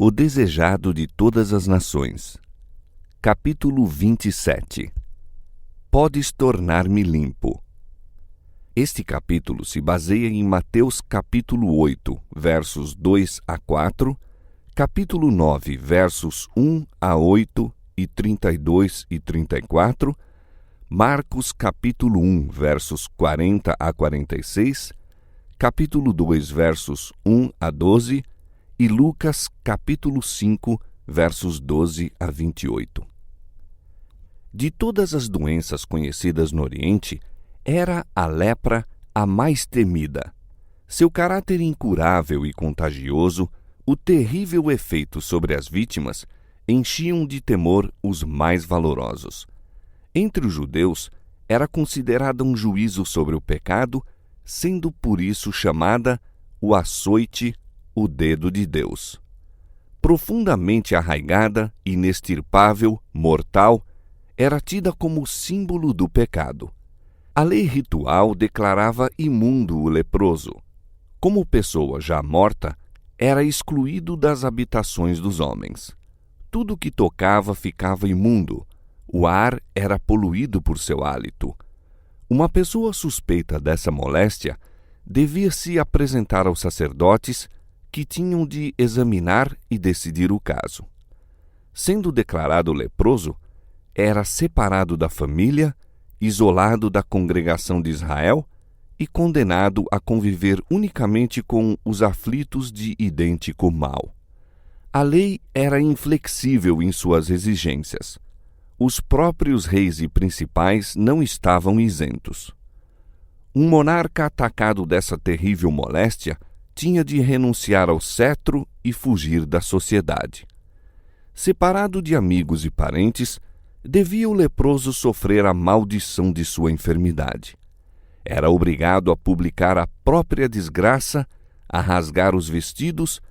O desejado de todas as nações. Capítulo 27. Podes tornar-me limpo. Este capítulo se baseia em Mateus capítulo 8, versos 2 a 4, capítulo 9, versos 1 a 8 e 32 e 34, Marcos capítulo 1, versos 40 a 46, capítulo 2, versos 1 a 12 e Lucas capítulo 5, versos 12 a 28. De todas as doenças conhecidas no Oriente, era a lepra a mais temida. Seu caráter incurável e contagioso, o terrível efeito sobre as vítimas, enchiam de temor os mais valorosos. Entre os judeus, era considerada um juízo sobre o pecado, sendo por isso chamada o açoite, o dedo de Deus. Profundamente arraigada, inextirpável, mortal, era tida como símbolo do pecado. A lei ritual declarava imundo o leproso. Como pessoa já morta, era excluído das habitações dos homens. Tudo que tocava ficava imundo. O ar era poluído por seu hálito. Uma pessoa suspeita dessa moléstia devia se apresentar aos sacerdotes, que tinham de examinar e decidir o caso. Sendo declarado leproso, era separado da família, isolado da congregação de Israel e condenado a conviver unicamente com os aflitos de idêntico mal. A lei era inflexível em suas exigências. Os próprios reis e principais não estavam isentos. Um monarca atacado dessa terrível moléstia tinha de renunciar ao cetro e fugir da sociedade. Separado de amigos e parentes, devia o leproso sofrer a maldição de sua enfermidade. Era obrigado a publicar a própria desgraça, a rasgar os vestidos,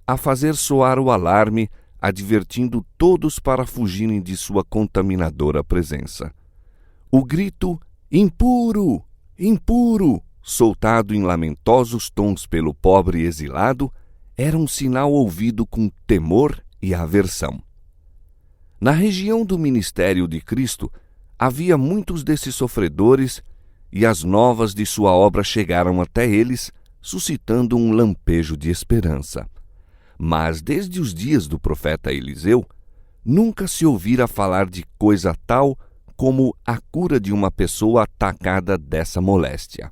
a fazer soar o alarme, advertindo todos para fugirem de sua contaminadora presença. O grito "Impuro! Impuro!", soltado em lamentosos tons pelo pobre exilado, era um sinal ouvido com temor e aversão. Na região do ministério de Cristo, havia muitos desses sofredores e as novas de sua obra chegaram até eles, suscitando um lampejo de esperança. Mas desde os dias do profeta Eliseu, nunca se ouvira falar de coisa tal como a cura de uma pessoa atacada dessa moléstia.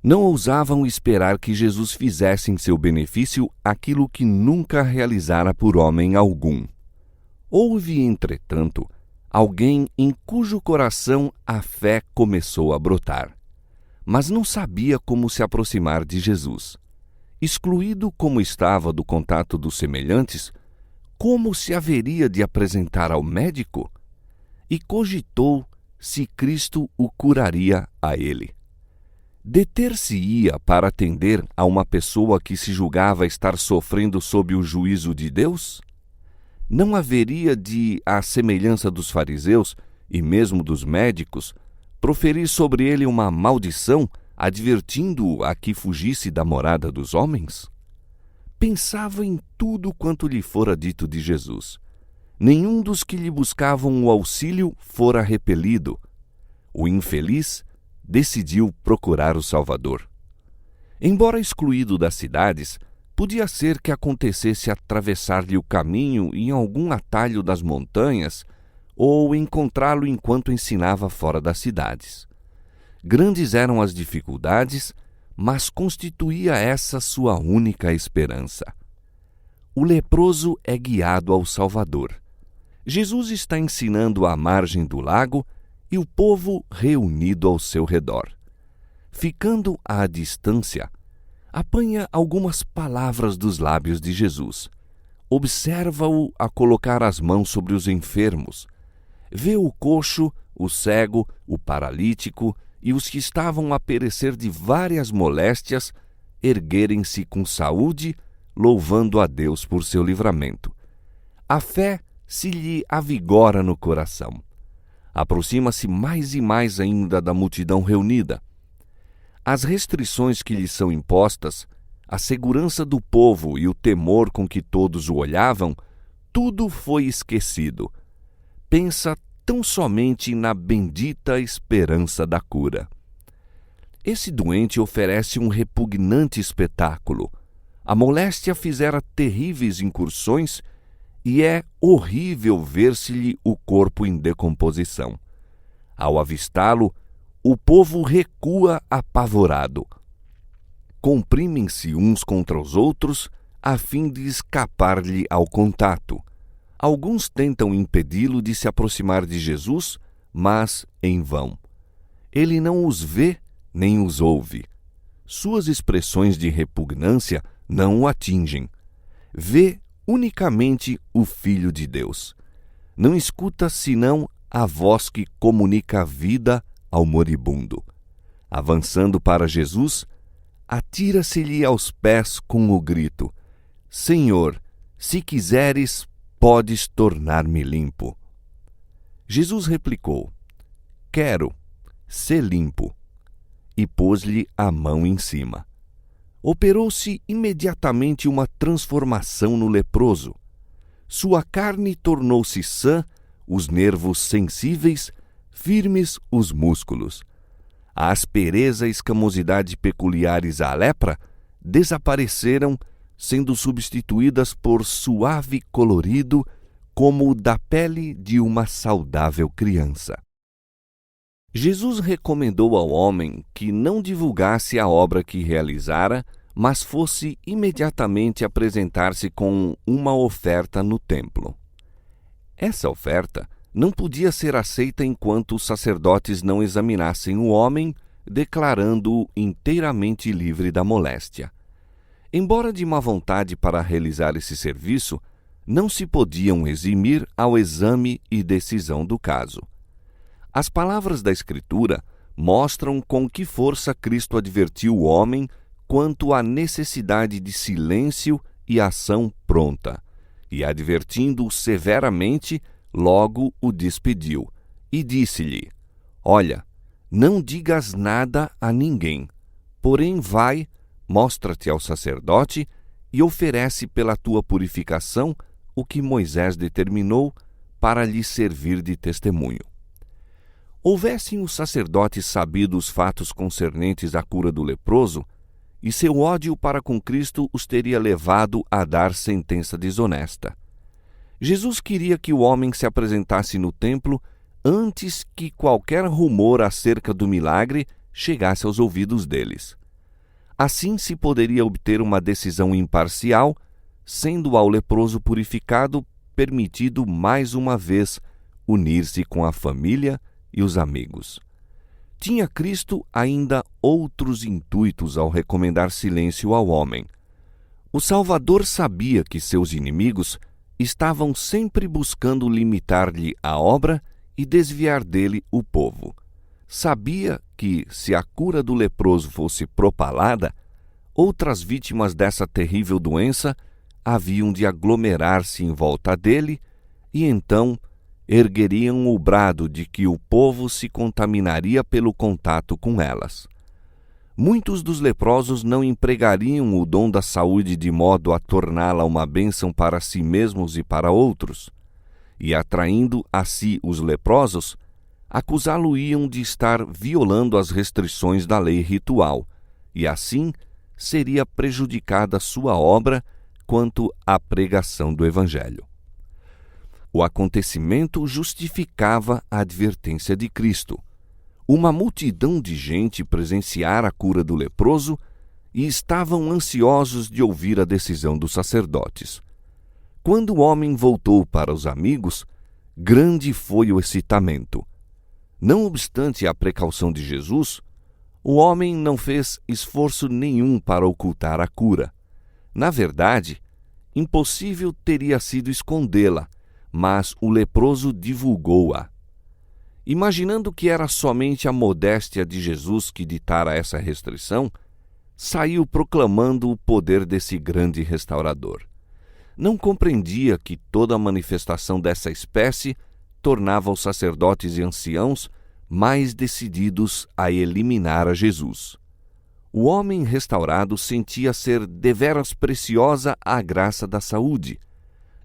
Não ousavam esperar que Jesus fizesse em seu benefício aquilo que nunca realizara por homem algum. Houve, entretanto, alguém em cujo coração a fé começou a brotar, mas não sabia como se aproximar de Jesus. Excluído como estava do contato dos semelhantes, como se haveria de apresentar ao médico? E cogitou se Cristo o curaria a ele. Deter-se-ia para atender a uma pessoa que se julgava estar sofrendo sob o juízo de Deus? Não haveria de, à semelhança dos fariseus e mesmo dos médicos, proferir sobre ele uma maldição, advertindo-o a que fugisse da morada dos homens? Pensava em tudo quanto lhe fora dito de Jesus. Nenhum dos que lhe buscavam o auxílio fora repelido. O infeliz decidiu procurar o Salvador. Embora excluído das cidades, podia ser que acontecesse atravessar-lhe o caminho em algum atalho das montanhas ou encontrá-lo enquanto ensinava fora das cidades. Grandes eram as dificuldades, mas constituía essa sua única esperança. O leproso é guiado ao Salvador. Jesus está ensinando à margem do lago e o povo reunido ao seu redor. Ficando à distância, apanha algumas palavras dos lábios de Jesus. Observa-o a colocar as mãos sobre os enfermos. Vê o coxo, o cego, o paralítico e os que estavam a perecer de várias moléstias erguerem-se com saúde, louvando a Deus por seu livramento. A fé se lhe avigora no coração. Aproxima-se mais e mais ainda da multidão reunida. As restrições que lhe são impostas, a segurança do povo e o temor com que todos o olhavam, tudo foi esquecido. Pensa tão somente na bendita esperança da cura. Esse doente oferece um repugnante espetáculo. A moléstia fizera terríveis incursões e é horrível ver-se-lhe o corpo em decomposição. Ao avistá-lo, o povo recua apavorado. Comprimem-se uns contra os outros a fim de escapar-lhe ao contato. Alguns tentam impedi-lo de se aproximar de Jesus, mas em vão. Ele não os vê nem os ouve. Suas expressões de repugnância não o atingem. Vê unicamente o Filho de Deus. Não escuta senão a voz que comunica a vida ao moribundo. Avançando para Jesus, atira-se-lhe aos pés com o grito: Senhor, se quiseres, podes tornar-me limpo. Jesus replicou: Quero, sê limpo. E pôs-lhe a mão em cima. Operou-se imediatamente uma transformação no leproso. Sua carne tornou-se sã, os nervos sensíveis, firmes os músculos. A aspereza e escamosidade peculiares à lepra desapareceram, sendo substituídas por suave colorido, como o da pele de uma saudável criança. Jesus recomendou ao homem que não divulgasse a obra que realizara, mas fosse imediatamente apresentar-se com uma oferta no templo. Essa oferta não podia ser aceita enquanto os sacerdotes não examinassem o homem, declarando-o inteiramente livre da moléstia. Embora de má vontade para realizar esse serviço, não se podiam eximir ao exame e decisão do caso. As palavras da Escritura mostram com que força Cristo advertiu o homem quanto à necessidade de silêncio e ação pronta, e advertindo-o severamente, logo o despediu, e disse-lhe: Olha, não digas nada a ninguém, porém vai, mostra-te ao sacerdote e oferece pela tua purificação o que Moisés determinou para lhe servir de testemunho. Houvessem os sacerdotes sabido os fatos concernentes à cura do leproso, e seu ódio para com Cristo os teria levado a dar sentença desonesta. Jesus queria que o homem se apresentasse no templo antes que qualquer rumor acerca do milagre chegasse aos ouvidos deles. Assim se poderia obter uma decisão imparcial, sendo ao leproso purificado permitido mais uma vez unir-se com a família e os amigos. Tinha Cristo ainda outros intuitos ao recomendar silêncio ao homem. O Salvador sabia que seus inimigos estavam sempre buscando limitar-lhe a obra e desviar dele o povo. Sabia que, se a cura do leproso fosse propalada, outras vítimas dessa terrível doença haviam de aglomerar-se em volta dele e então ergueriam o brado de que o povo se contaminaria pelo contato com elas. Muitos dos leprosos não empregariam o dom da saúde de modo a torná-la uma bênção para si mesmos e para outros, e atraindo a si os leprosos, acusá-lo-iam de estar violando as restrições da lei ritual, e assim seria prejudicada sua obra quanto à pregação do Evangelho. O acontecimento justificava a advertência de Cristo. Uma multidão de gente presenciara a cura do leproso e estavam ansiosos de ouvir a decisão dos sacerdotes. Quando o homem voltou para os amigos, grande foi o excitamento. Não obstante a precaução de Jesus, o homem não fez esforço nenhum para ocultar a cura. Na verdade, impossível teria sido escondê-la, mas o leproso divulgou-a. Imaginando que era somente a modéstia de Jesus que ditara essa restrição, saiu proclamando o poder desse grande restaurador. Não compreendia que toda manifestação dessa espécie tornava os sacerdotes e anciãos mais decididos a eliminar a Jesus. O homem restaurado sentia ser deveras preciosa a graça da saúde.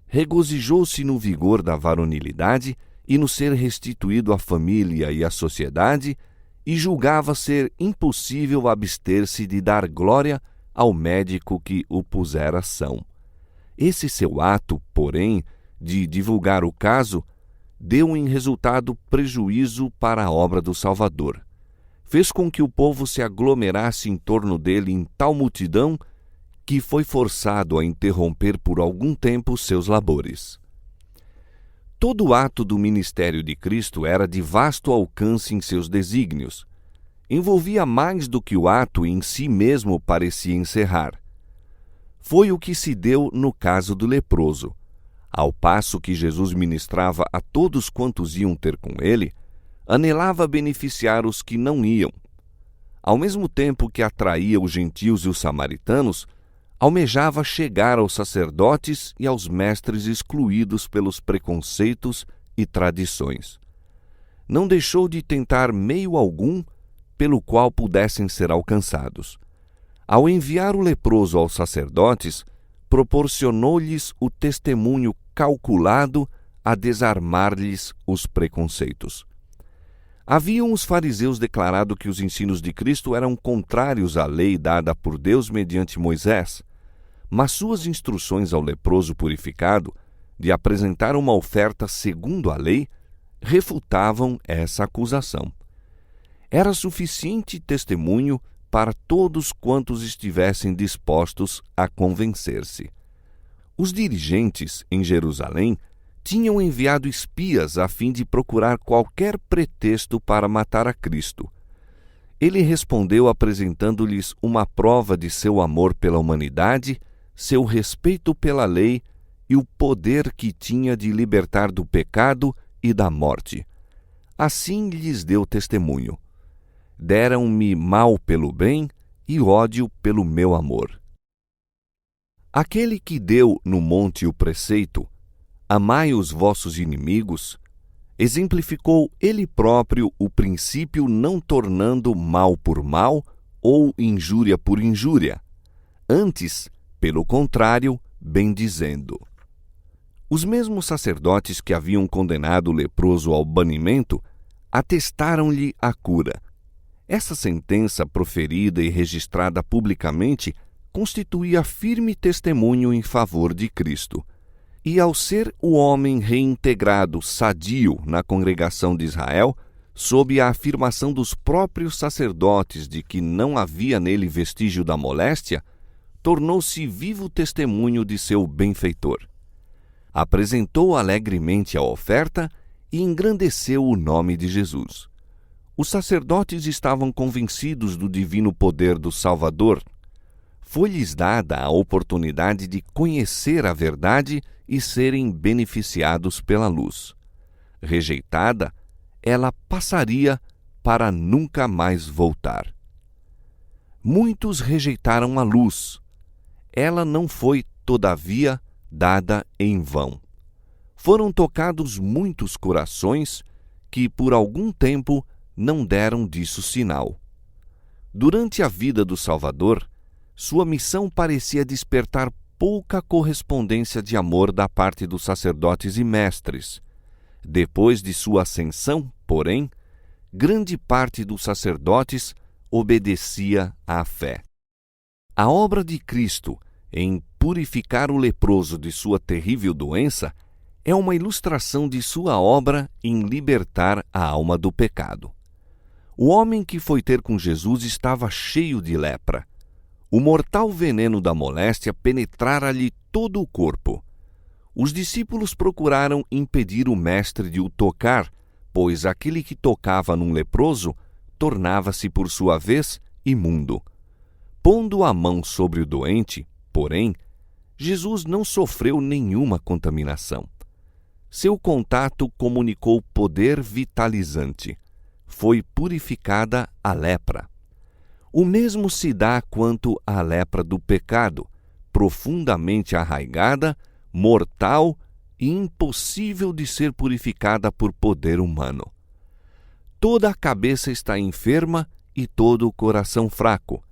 Regozijou-se no vigor da varonilidade e no ser restituído à família e à sociedade, e julgava ser impossível abster-se de dar glória ao médico que o pusera são. Esse seu ato, porém, de divulgar o caso, deu em resultado prejuízo para a obra do Salvador. Fez com que o povo se aglomerasse em torno dele em tal multidão que foi forçado a interromper por algum tempo seus labores. Todo o ato do ministério de Cristo era de vasto alcance em seus desígnios. Envolvia mais do que o ato em si mesmo parecia encerrar. Foi o que se deu no caso do leproso. Ao passo que Jesus ministrava a todos quantos iam ter com ele, anelava beneficiar os que não iam. Ao mesmo tempo que atraía os gentios e os samaritanos, almejava chegar aos sacerdotes e aos mestres excluídos pelos preconceitos e tradições. Não deixou de tentar meio algum pelo qual pudessem ser alcançados. Ao enviar o leproso aos sacerdotes, proporcionou-lhes o testemunho calculado a desarmar-lhes os preconceitos. Haviam os fariseus declarado que os ensinos de Cristo eram contrários à lei dada por Deus mediante Moisés, mas suas instruções ao leproso purificado de apresentar uma oferta segundo a lei refutavam essa acusação. Era suficiente testemunho para todos quantos estivessem dispostos a convencer-se. Os dirigentes em Jerusalém tinham enviado espias a fim de procurar qualquer pretexto para matar a Cristo. Ele respondeu apresentando-lhes uma prova de seu amor pela humanidade, seu respeito pela lei e o poder que tinha de libertar do pecado e da morte. Assim lhes deu testemunho: deram-me mal pelo bem e ódio pelo meu amor. Aquele que deu no monte o preceito, amai os vossos inimigos, exemplificou ele próprio o princípio não tornando mal por mal ou injúria por injúria, antes, pelo contrário, bendizendo. Os mesmos sacerdotes que haviam condenado o leproso ao banimento atestaram-lhe a cura. Essa sentença, proferida e registrada publicamente, constituía firme testemunho em favor de Cristo. E ao ser o homem reintegrado sadio na congregação de Israel, sob a afirmação dos próprios sacerdotes de que não havia nele vestígio da moléstia, tornou-se vivo testemunho de seu benfeitor. Apresentou alegremente a oferta e engrandeceu o nome de Jesus. Os sacerdotes estavam convencidos do divino poder do Salvador. Foi-lhes dada a oportunidade de conhecer a verdade e serem beneficiados pela luz. Rejeitada, ela passaria para nunca mais voltar. Muitos rejeitaram a luz. Ela não foi, todavia, dada em vão. Foram tocados muitos corações que, por algum tempo, não deram disso sinal. Durante a vida do Salvador, sua missão parecia despertar pouca correspondência de amor da parte dos sacerdotes e mestres. Depois de sua ascensão, porém, grande parte dos sacerdotes obedecia à fé. A obra de Cristo em purificar o leproso de sua terrível doença é uma ilustração de sua obra em libertar a alma do pecado. O homem que foi ter com Jesus estava cheio de lepra. O mortal veneno da moléstia penetrara-lhe todo o corpo. Os discípulos procuraram impedir o mestre de o tocar, pois aquele que tocava num leproso tornava-se, por sua vez, imundo. Pondo a mão sobre o doente, porém, Jesus não sofreu nenhuma contaminação. Seu contato comunicou poder vitalizante. Foi purificada a lepra. O mesmo se dá quanto à lepra do pecado, profundamente arraigada, mortal e impossível de ser purificada por poder humano. Toda a cabeça está enferma e todo o coração fraco.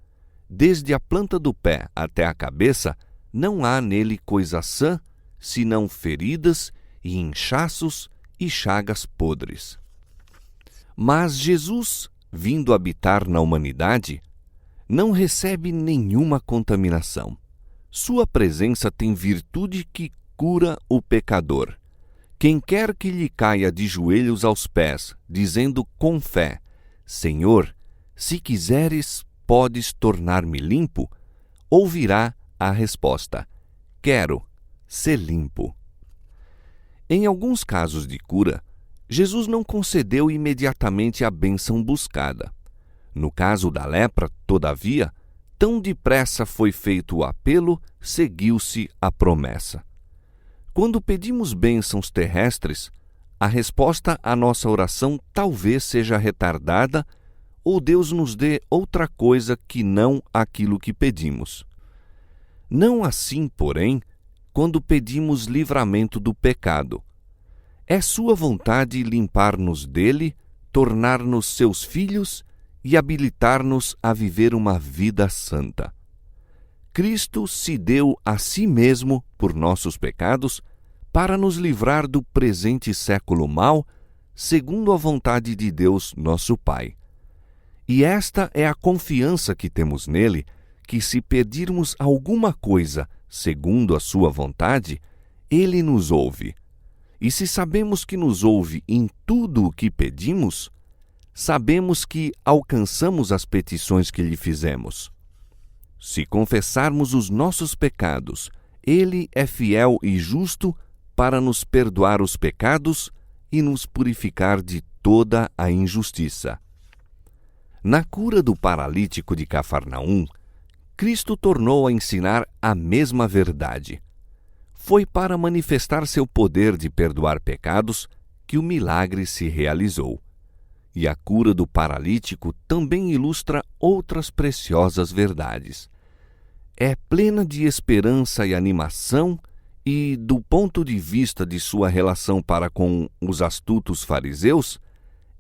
desde a planta do pé até a cabeça, não há nele coisa sã, senão feridas e inchaços e chagas podres. Mas Jesus, vindo habitar na humanidade, não recebe nenhuma contaminação. Sua presença tem virtude que cura o pecador. Quem quer que lhe caia de joelhos aos pés, dizendo com fé: Senhor, se quiseres, podes tornar-me limpo, ouvirá a resposta: quero ser limpo. Em alguns casos de cura, Jesus não concedeu imediatamente a bênção buscada. No caso da lepra, todavia, tão depressa foi feito o apelo, seguiu-se a promessa. Quando pedimos bênçãos terrestres, a resposta à nossa oração talvez seja retardada ou Deus nos dê outra coisa que não aquilo que pedimos. Não assim, porém, quando pedimos livramento do pecado. É sua vontade limpar-nos dele, tornar-nos seus filhos e habilitar-nos a viver uma vida santa. Cristo se deu a si mesmo por nossos pecados para nos livrar do presente século mau, segundo a vontade de Deus, nosso Pai. E esta é a confiança que temos nele, que se pedirmos alguma coisa segundo a sua vontade, ele nos ouve. E se sabemos que nos ouve em tudo o que pedimos, sabemos que alcançamos as petições que lhe fizemos. Se confessarmos os nossos pecados, ele é fiel e justo para nos perdoar os pecados e nos purificar de toda a injustiça. Na cura do paralítico de Cafarnaum, Cristo tornou a ensinar a mesma verdade. Foi para manifestar seu poder de perdoar pecados que o milagre se realizou. E a cura do paralítico também ilustra outras preciosas verdades. É plena de esperança e animação e, do ponto de vista de sua relação para com os astutos fariseus,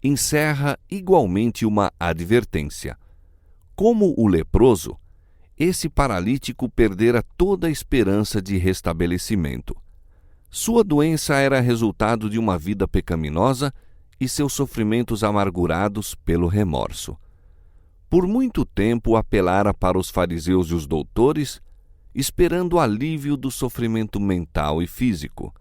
encerra igualmente uma advertência. Como o leproso, esse paralítico perdera toda a esperança de restabelecimento. Sua doença era resultado de uma vida pecaminosa e seus sofrimentos amargurados pelo remorso. Por muito tempo apelara para os fariseus e os doutores, esperando o alívio do sofrimento mental e físico.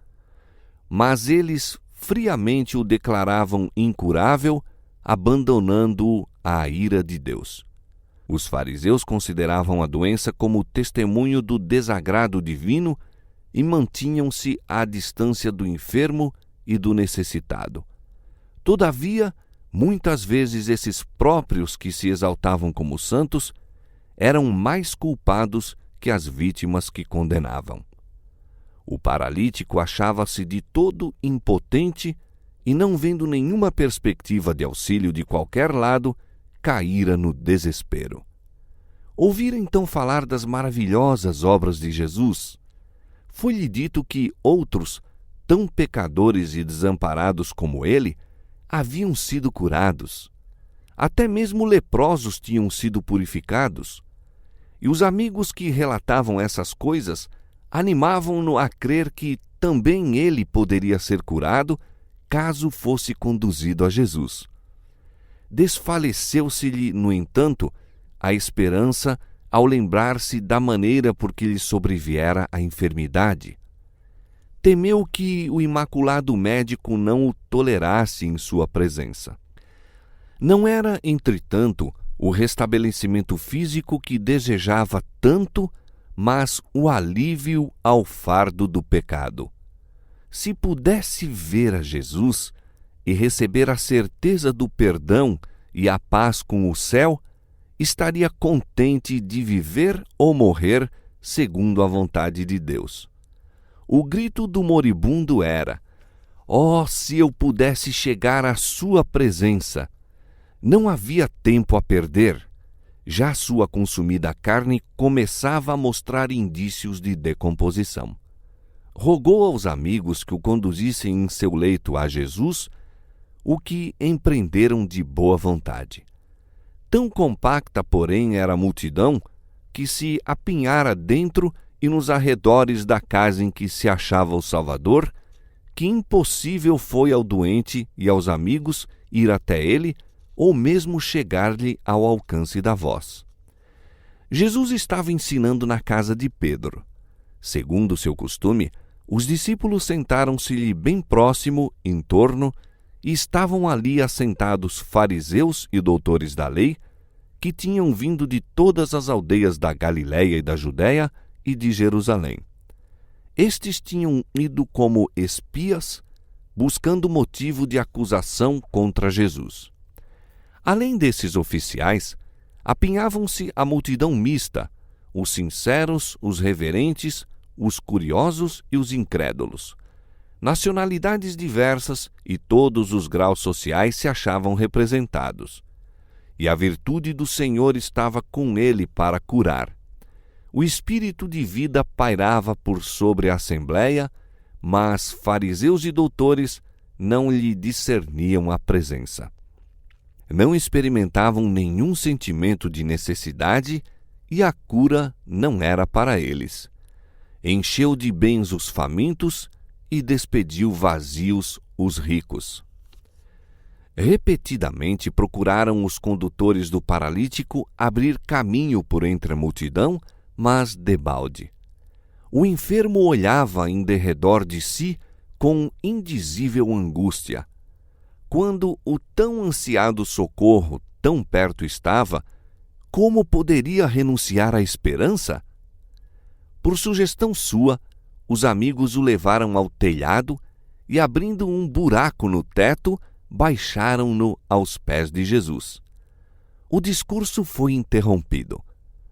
Mas eles friamente o declaravam incurável, abandonando-o à ira de Deus. Os fariseus consideravam a doença como testemunho do desagrado divino e mantinham-se à distância do enfermo e do necessitado. Todavia, muitas vezes esses próprios que se exaltavam como santos eram mais culpados que as vítimas que condenavam. O paralítico achava-se de todo impotente e, não vendo nenhuma perspectiva de auxílio de qualquer lado, caíra no desespero. Ouvira então falar das maravilhosas obras de Jesus. Foi-lhe dito que outros, tão pecadores e desamparados como ele, haviam sido curados. Até mesmo leprosos tinham sido purificados. E os amigos que relatavam essas coisas animavam-no a crer que também ele poderia ser curado caso fosse conduzido a Jesus. Desfaleceu-se-lhe, no entanto, a esperança ao lembrar-se da maneira por que lhe sobreviera a enfermidade. Temeu que o imaculado médico não o tolerasse em sua presença. Não era, entretanto, o restabelecimento físico que desejava tanto, mas o alívio ao fardo do pecado. Se pudesse ver a Jesus e receber a certeza do perdão e a paz com o céu, estaria contente de viver ou morrer segundo a vontade de Deus. O grito do moribundo era: "Oh, se eu pudesse chegar à sua presença!" Não havia tempo a perder. Já sua consumida carne começava a mostrar indícios de decomposição. Rogou aos amigos que o conduzissem em seu leito a Jesus, o que empreenderam de boa vontade. Tão compacta, porém, era a multidão, que se apinhara dentro e nos arredores da casa em que se achava o Salvador, que impossível foi ao doente e aos amigos ir até ele, ou mesmo chegar-lhe ao alcance da voz. Jesus estava ensinando na casa de Pedro. Segundo seu costume, os discípulos sentaram-se-lhe bem próximo, em torno, e estavam ali assentados fariseus e doutores da lei, que tinham vindo de todas as aldeias da Galiléia e da Judéia e de Jerusalém. Estes tinham ido como espias, buscando motivo de acusação contra Jesus. Além desses oficiais, apinhavam-se a multidão mista, os sinceros, os reverentes, os curiosos e os incrédulos. Nacionalidades diversas e todos os graus sociais se achavam representados. E a virtude do Senhor estava com ele para curar. O espírito de vida pairava por sobre a assembleia, mas fariseus e doutores não lhe discerniam a presença. Não experimentavam nenhum sentimento de necessidade e a cura não era para eles. Encheu de bens os famintos e despediu vazios os ricos. Repetidamente procuraram os condutores do paralítico abrir caminho por entre a multidão, mas debalde. O enfermo olhava em derredor de si com indizível angústia. Quando o tão ansiado socorro tão perto estava, como poderia renunciar à esperança? Por sugestão sua, os amigos o levaram ao telhado e, abrindo um buraco no teto, baixaram-no aos pés de Jesus. O discurso foi interrompido.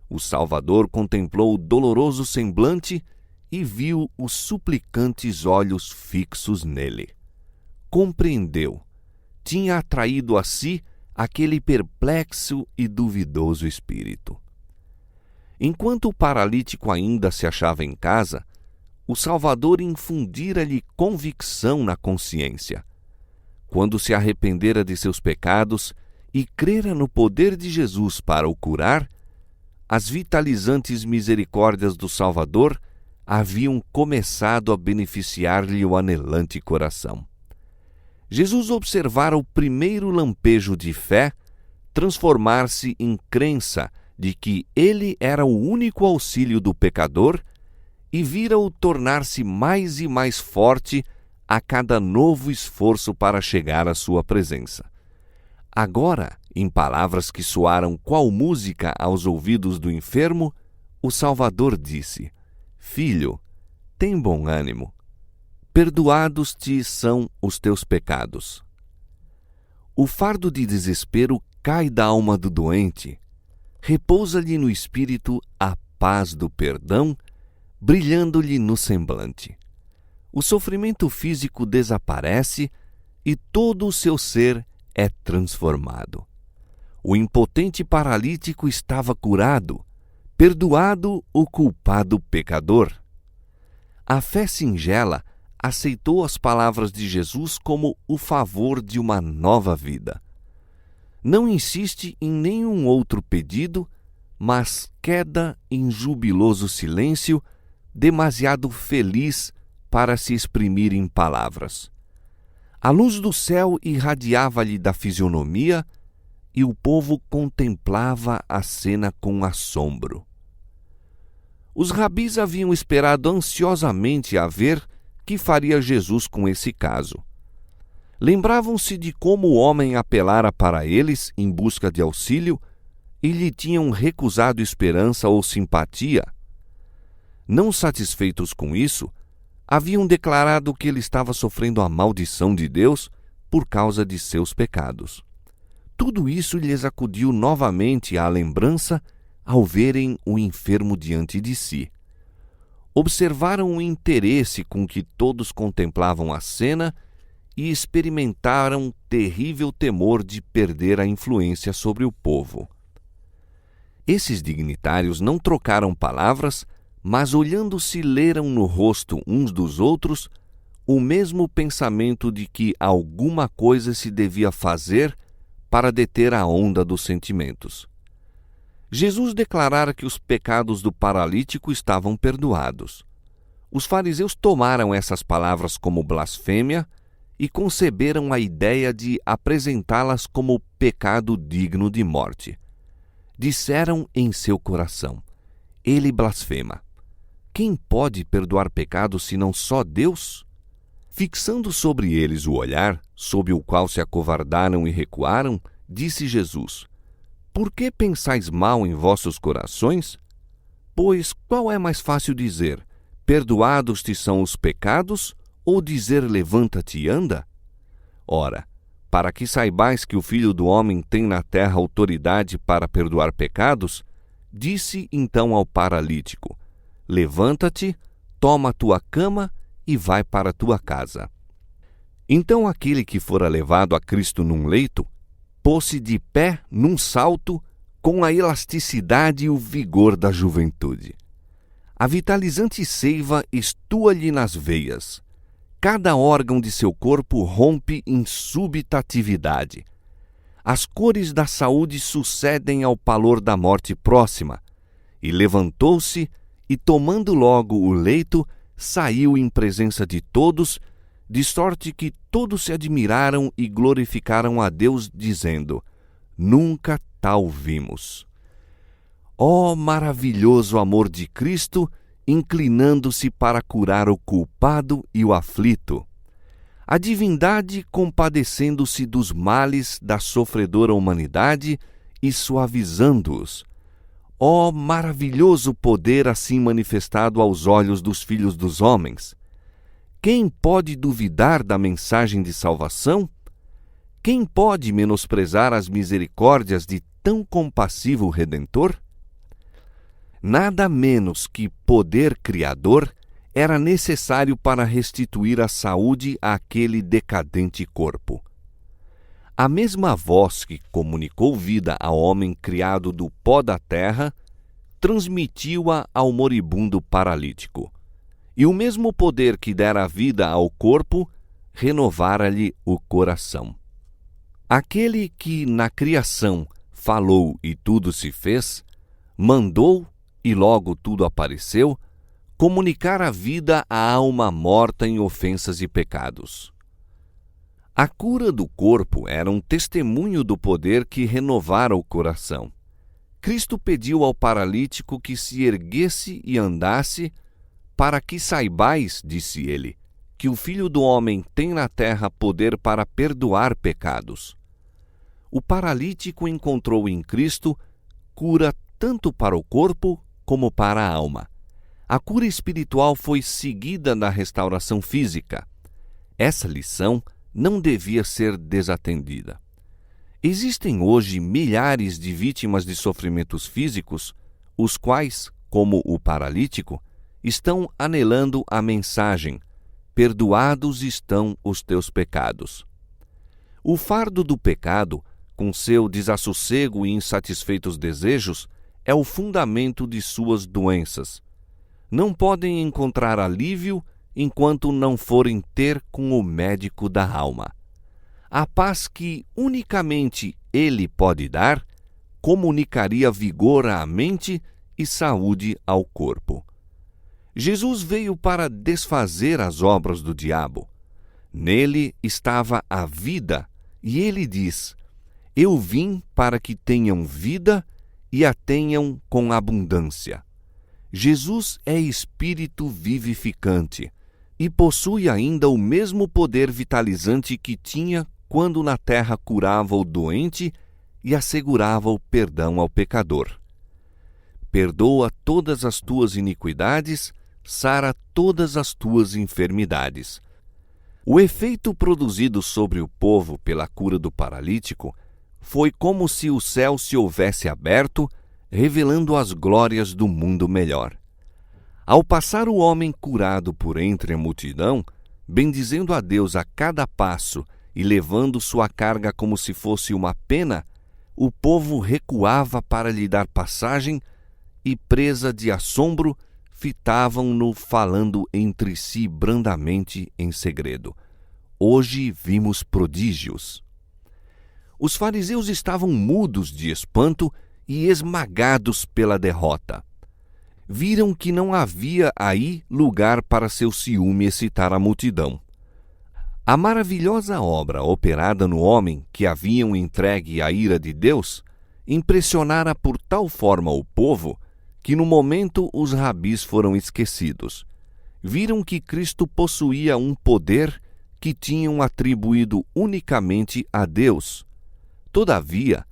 O Salvador contemplou o doloroso semblante e viu os suplicantes olhos fixos nele. Compreendeu. Tinha atraído a si aquele perplexo e duvidoso espírito. Enquanto o paralítico ainda se achava em casa, o Salvador infundira-lhe convicção na consciência. Quando se arrependera de seus pecados e crera no poder de Jesus para o curar, as vitalizantes misericórdias do Salvador haviam começado a beneficiar-lhe o anelante coração. Jesus observara o primeiro lampejo de fé transformar-se em crença de que ele era o único auxílio do pecador e vira-o tornar-se mais e mais forte a cada novo esforço para chegar à sua presença. Agora, em palavras que soaram qual música aos ouvidos do enfermo, o Salvador disse: Filho, tem bom ânimo. Perdoados te são os teus pecados. O fardo de desespero cai da alma do doente. Repousa-lhe no espírito a paz do perdão, brilhando-lhe no semblante. O sofrimento físico desaparece e todo o seu ser é transformado. O impotente paralítico estava curado, perdoado o culpado pecador. A fé singela aceitou as palavras de Jesus como o favor de uma nova vida. Não insiste em nenhum outro pedido, mas queda em jubiloso silêncio, demasiado feliz para se exprimir em palavras. A luz do céu irradiava-lhe da fisionomia e o povo contemplava a cena com assombro. Os rabis haviam esperado ansiosamente a ver que faria Jesus com esse caso. Lembravam-se de como o homem apelara para eles em busca de auxílio e lhe tinham recusado esperança ou simpatia. Não satisfeitos com isso, haviam declarado que ele estava sofrendo a maldição de Deus por causa de seus pecados. Tudo isso lhes acudiu novamente à lembrança ao verem o enfermo diante de si. Observaram o interesse com que todos contemplavam a cena e experimentaram terrível temor de perder a influência sobre o povo. Esses dignitários não trocaram palavras, mas olhando-se leram no rosto uns dos outros o mesmo pensamento de que alguma coisa se devia fazer para deter a onda dos sentimentos. Jesus declarara que os pecados do paralítico estavam perdoados. Os fariseus tomaram essas palavras como blasfêmia e conceberam a ideia de apresentá-las como pecado digno de morte. Disseram em seu coração: ele blasfema. Quem pode perdoar pecados senão só Deus? Fixando sobre eles o olhar, sob o qual se acovardaram e recuaram, disse Jesus: por que pensais mal em vossos corações? Pois qual é mais fácil dizer: perdoados-te são os pecados, ou dizer: levanta-te e anda? Ora, para que saibais que o Filho do Homem tem na terra autoridade para perdoar pecados, disse então ao paralítico: levanta-te, toma a tua cama e vai para a tua casa. Então aquele que fora levado a Cristo num leito, pôs-se de pé num salto com a elasticidade e o vigor da juventude. A vitalizante seiva estua-lhe nas veias. Cada órgão de seu corpo rompe em súbita atividade. As cores da saúde sucedem ao pálor da morte próxima. E levantou-se e, tomando logo o leito, saiu em presença de todos, de sorte que todos se admiraram e glorificaram a Deus, dizendo: nunca tal vimos. Ó maravilhoso amor de Cristo, inclinando-se para curar o culpado e o aflito! A divindade compadecendo-se dos males da sofredora humanidade e suavizando-os. Ó maravilhoso poder assim manifestado aos olhos dos filhos dos homens! Quem pode duvidar da mensagem de salvação? Quem pode menosprezar as misericórdias de tão compassivo Redentor? Nada menos que poder criador era necessário para restituir a saúde àquele decadente corpo. A mesma voz que comunicou vida ao homem criado do pó da terra, transmitiu-a ao moribundo paralítico. E o mesmo poder que dera vida ao corpo, renovara-lhe o coração. Aquele que na criação falou e tudo se fez, mandou e logo tudo apareceu, comunicar a vida à alma morta em ofensas e pecados. A cura do corpo era um testemunho do poder que renovara o coração. Cristo pediu ao paralítico que se erguesse e andasse, para que saibais, disse ele, que o Filho do Homem tem na terra poder para perdoar pecados. O paralítico encontrou em Cristo cura tanto para o corpo como para a alma. A cura espiritual foi seguida da restauração física. Essa lição não devia ser desatendida. Existem hoje milhares de vítimas de sofrimentos físicos, os quais, como o paralítico, estão anelando a mensagem: perdoados estão os teus pecados. O fardo do pecado, com seu desassossego e insatisfeitos desejos, é o fundamento de suas doenças. Não podem encontrar alívio enquanto não forem ter com o médico da alma. A paz que unicamente ele pode dar, comunicaria vigor à mente e saúde ao corpo. Jesus veio para desfazer as obras do diabo. Nele estava a vida, e ele diz: eu vim para que tenham vida e a tenham com abundância. Jesus é espírito vivificante e possui ainda o mesmo poder vitalizante que tinha quando na terra curava o doente e assegurava o perdão ao pecador. Perdoa todas as tuas iniquidades, sara todas as tuas enfermidades. O efeito produzido sobre o povo pela cura do paralítico foi como se o céu se houvesse aberto, revelando as glórias do mundo melhor. Ao passar o homem curado por entre a multidão, bendizendo a Deus a cada passo e levando sua carga como se fosse uma pena, o povo recuava para lhe dar passagem e, presa de assombro, fitavam-no falando entre si brandamente em segredo: hoje vimos prodígios. Os fariseus estavam mudos de espanto e esmagados pela derrota. Viram que não havia aí lugar para seu ciúme excitar a multidão. A maravilhosa obra operada no homem que haviam entregue à ira de Deus impressionara por tal forma o povo que no momento os rabis foram esquecidos. Viram que Cristo possuía um poder que tinham atribuído unicamente a Deus. Todavia,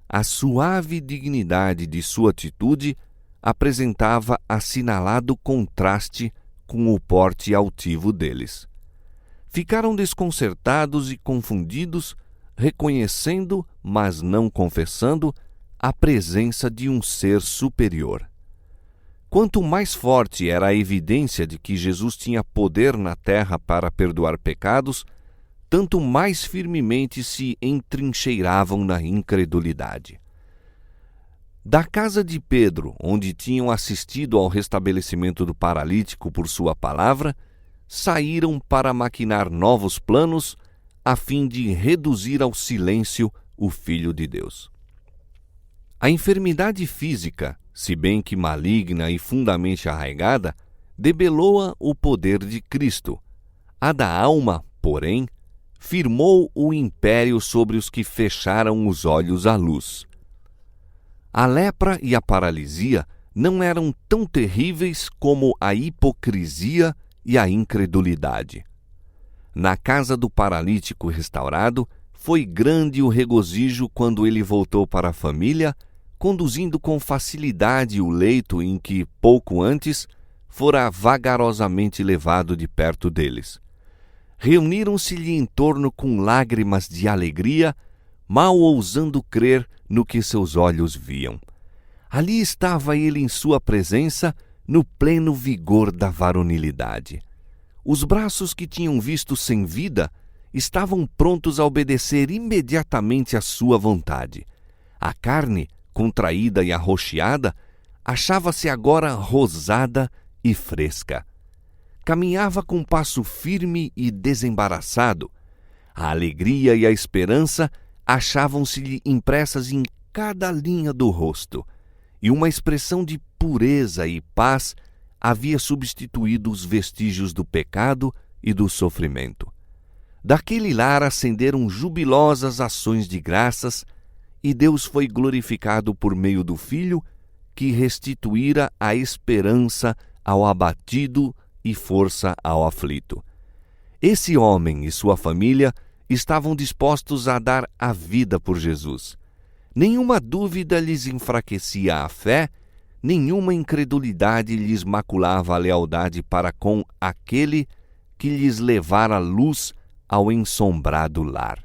a suave dignidade de sua atitude apresentava assinalado contraste com o porte altivo deles. Ficaram desconcertados e confundidos, reconhecendo, mas não confessando, a presença de um ser superior. Quanto mais forte era a evidência de que Jesus tinha poder na terra para perdoar pecados, tanto mais firmemente se entrincheiravam na incredulidade. Da casa de Pedro, onde tinham assistido ao restabelecimento do paralítico por sua palavra, saíram para maquinar novos planos a fim de reduzir ao silêncio o Filho de Deus. A enfermidade física, se bem que maligna e fundamente arraigada, debelou-a o poder de Cristo. A da alma, porém, firmou o império sobre os que fecharam os olhos à luz. A lepra e a paralisia não eram tão terríveis como a hipocrisia e a incredulidade. Na casa do paralítico restaurado, foi grande o regozijo quando ele voltou para a família, conduzindo com facilidade o leito em que, pouco antes, fora vagarosamente levado de perto deles. Reuniram-se-lhe em torno com lágrimas de alegria, mal ousando crer no que seus olhos viam. Ali estava ele em sua presença, no pleno vigor da varonilidade. Os braços que tinham visto sem vida estavam prontos a obedecer imediatamente à sua vontade. A carne, contraída e arroxeada, achava-se agora rosada e fresca. Caminhava com passo firme e desembaraçado. A alegria e a esperança achavam-se-lhe impressas em cada linha do rosto, e uma expressão de pureza e paz havia substituído os vestígios do pecado e do sofrimento. Daquele lar ascenderam jubilosas ações de graças, e Deus foi glorificado por meio do Filho, que restituíra a esperança ao abatido e força ao aflito. Esse homem e sua família estavam dispostos a dar a vida por Jesus. Nenhuma dúvida lhes enfraquecia a fé, nenhuma incredulidade lhes maculava a lealdade para com aquele que lhes levara luz ao ensombrado lar.